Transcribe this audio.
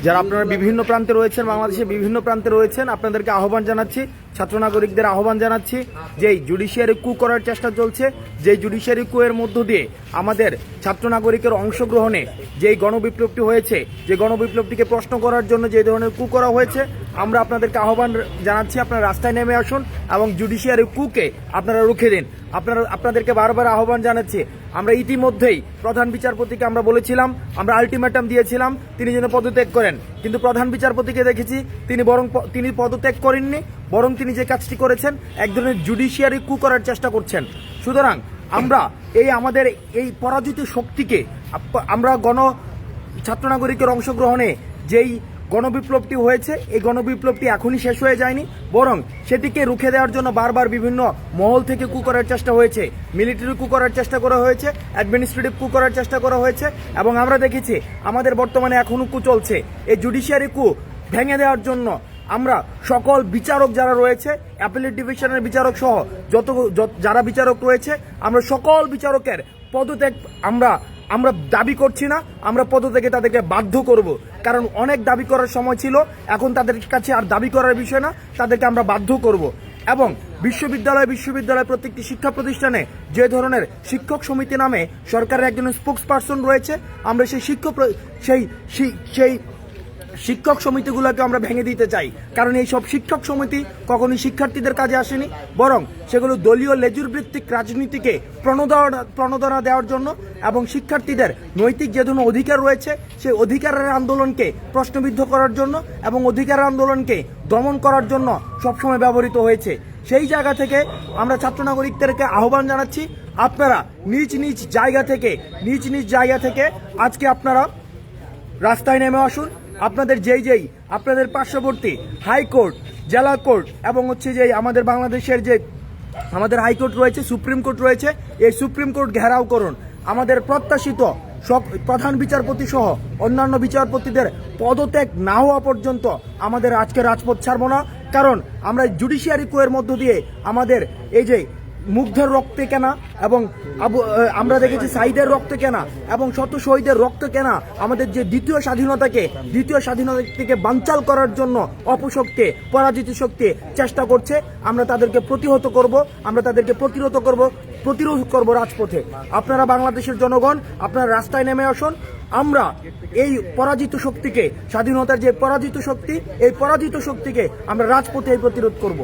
যারা আপনারা বিভিন্ন প্রান্তে রয়েছেন, বাংলাদেশের বিভিন্ন প্রান্তে রয়েছেন, আপনাদেরকে আহ্বান জানাচ্ছি, ছাত্র নাগরিকদের আহ্বান জানাচ্ছি, যেই জুডিশিয়ারি কু করার চেষ্টা চলছে, যেই জুডিশিয়ারি কু এর মধ্য দিয়ে আমাদের ছাত্র নাগরিকের অংশগ্রহণে যেই গণবিপ্লবটি হয়েছে, যে গণবিপ্লবটিকে প্রশ্ন করার জন্য যে ধরনের কু করা হয়েছে, আমরা আপনাদেরকে আহ্বান জানাচ্ছি আপনারা রাস্তায় নেমে আসুন এবং জুডিশিয়ারি কুকে আপনারা রুখে দিন। আপনাদেরকে বারবার আহ্বান জানাচ্ছি। আমরা ইতিমধ্যেই প্রধান বিচারপতিকে আমরা বলেছিলাম, আমরা আলটিমেটাম দিয়েছিলাম তিনি যেন পদত্যাগ করেন, কিন্তু প্রধান বিচারপতিকে দেখেছি তিনি পদত্যাগ করেননি, বরং তিনি যে কাজটি করেছেন এক ধরনের জুডিশিয়ারি কু করার চেষ্টা করছেন। সুতরাং আমরা আমাদের এই পরাজিত শক্তিকে আমরা ছাত্র নাগরিকের অংশগ্রহণে যেই গণবিপ্লবটি হয়েছে, এই গণবিপ্লবটি এখনই শেষ হয়ে যায়নি, বরং সেটিকে রুখে দেওয়ার জন্য বারবার বিভিন্ন মহল থেকে কু করার চেষ্টা হয়েছে, মিলিটারি কু করার চেষ্টা করা হয়েছে, অ্যাডমিনিস্ট্রেটিভ কু করার চেষ্টা করা হয়েছে, এবং আমরা দেখেছি আমাদের বর্তমানে এখনও কু চলছে। এই জুডিশিয়ারি কু ভেঙে দেওয়ার জন্য আমরা সকল বিচারক যারা রয়েছে, অ্যাপিলেট ডিভিশনের বিচারক সহ যারা বিচারক রয়েছে, আমরা সকল বিচারকের পদত্যাগ আমরা দাবি করছি না, আমরা পদত্যাগে তাদেরকে বাধ্য করব। কারণ অনেক দাবি করার সময় ছিল, এখন তাদের কাছে আর দাবি করার বিষয় না, তাদেরকে আমরা বাধ্য করব। এবং বিশ্ববিদ্যালয় প্রত্যেকটি শিক্ষা প্রতিষ্ঠানে যে ধরনের শিক্ষক সমিতি নামে সরকারের একজন স্পোক্স পার্সন রয়েছে, আমরা সেই শিক্ষক সমিতিগুলোকে আমরা ভেঙে দিতে চাই। কারণ এই সব শিক্ষক সমিতি কখনোই শিক্ষার্থীদের কাজে আসেনি, বরং সেগুলো দলীয় লেজুর ভিত্তিক রাজনীতিকে প্রণোদনা দেওয়ার জন্য এবং শিক্ষার্থীদের নৈতিক যে ধরনের অধিকার রয়েছে সেই অধিকারের আন্দোলনকে প্রশ্নবিদ্ধ করার জন্য এবং অধিকারের আন্দোলনকে দমন করার জন্য সবসময় ব্যবহৃত হয়েছে। সেই জায়গা থেকে আমরা ছাত্র নাগরিকদেরকে আহ্বান জানাচ্ছি, আপনারা নিজ নিজ জায়গা থেকে আজকে আপনারা রাস্তায় নেমে আসুন। আপনাদের আপনাদের পার্শ্ববর্তী হাইকোর্ট, জেলা কোর্ট এবং যে আমাদের বাংলাদেশের যে আমাদের হাইকোর্ট রয়েছে, সুপ্রিম কোর্ট রয়েছে, এই সুপ্রিম কোর্ট ঘেরাও করুন। আমাদের প্রত্যাশিত সব প্রধান বিচারপতি সহ অন্যান্য বিচারপতিদের পদত্যাগ না হওয়া পর্যন্ত আমাদের আজকে রাজপথ ছাড়ব না। কারণ আমরা জুডিশিয়ারি কুয়ের মধ্য দিয়ে আমাদের এই যে মুগ্ধের রক্তে কেনা এবং আমরা দেখেছি সাইদের রক্তে কেনা এবং শত শহীদের রক্ত কেনা আমাদের যে দ্বিতীয় স্বাধীনতাকে বানচাল করার জন্য অপশক্তি, পরাজিত শক্তি চেষ্টা করছে। আমরা তাদেরকে প্রতিরোধ করব রাজপথে। আপনারা বাংলাদেশের জনগণ, আপনারা রাস্তায় নেমে আসুন। আমরা এই পরাজিত শক্তিকে, স্বাধীনতার যে পরাজিত শক্তি, এই পরাজিত শক্তিকে আমরা রাজপথে প্রতিরোধ করব।